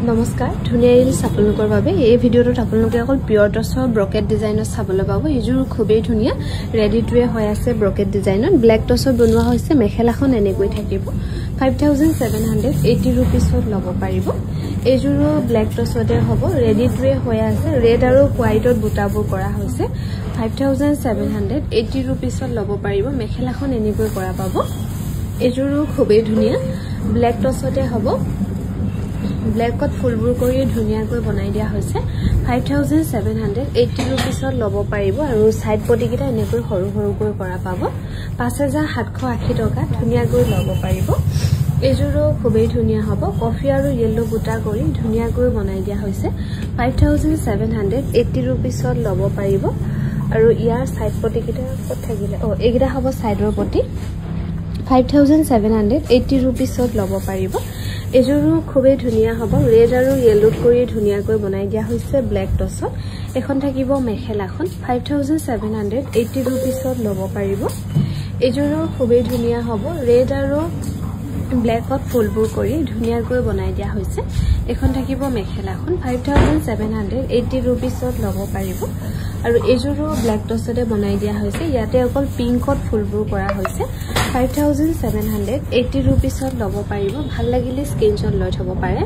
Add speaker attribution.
Speaker 1: নমস্কাৰ ধুনিয়া ৰিলছ আপোনালোকৰ বাবে এই ভিডিঅ'টোত আপোনালোকে অকল পিয়ৰ টছৰ ব্ৰকেট ডিজাইনত চাবলৈ পাব এইযোৰ খুবেই ধুনিয়া ৰেডি টু হৈ আছে ব্ৰকেট ডিজাইনত ব্লেক টছত বনোৱা হৈছে মেখেলাখন এনেকৈ থাকিব 5780 रुपीसত লব পাৰিব এইযোৰো ব্লেক টছতে হ'ব ৰেডি টু হৈ আছে ৰেড আৰু হোৱাইটত বুটাবোৰ কৰা হৈছে 5780 रुपीसত লব পাৰিব মেখেলাখন এনেকৈ কৰা পাব এইযোৰো খুবেই ধুনিয়া ব্লেক টছতে হ'ব ব্লেকত ফুলবোৰ কৰি ধুনিয়াকৈ বনাই দিয়া হৈছে 5780 रुपीसत লব পাৰিব আৰু সাইড পটিকিটা এনেকৈ সৰু সৰুকৈ কৰা পাব 5780 টকা ধুনিয়াকৈ লব পাৰিব এইযোৰো খুবেই ধুনিয়া হ'ব কফি আৰু ইয়েলো বুটা কৰি ধুনিয়াকৈ বনাই দিয়া হৈছে 5780 रुपीसत লব পাৰিব আৰু ইয়াৰ সাইড পটিকিটা কত থাকিলে এইগিটা হ'ব সাইডৰ পটি 5780 रुपीसत লব পাৰিব এযোৰো খুবেই ধুনিয়া হ'ব ৰেড আৰু ইয়েলো কৰি ধুনিয়াকৈ বনাই দিয়া হৈছে ব্লেক টছত এখন থাকিব মেখেলাখন 5780 रुपीसত লব পাৰিব এযোৰো খুবেই ধুনিয়া হ'ব ৰেড আৰু ব্লেকত ফুলবোৰ কৰি ধুনিয়াকৈ বনাই দিয়া হৈছে এখন থাকিব মেখেলাখন 5780 रुपीसত লব পাৰিব আৰু এযোৰো ব্লেক টছতে বনাই দিয়া হৈছে ইয়াতে অকল পিংকত ফুলবোৰ কৰা হৈছে 5780 रुपीसत লব পাৰিব ভাল লাগিলে স্ক্ৰিনশ্বট লৈ থব পাৰে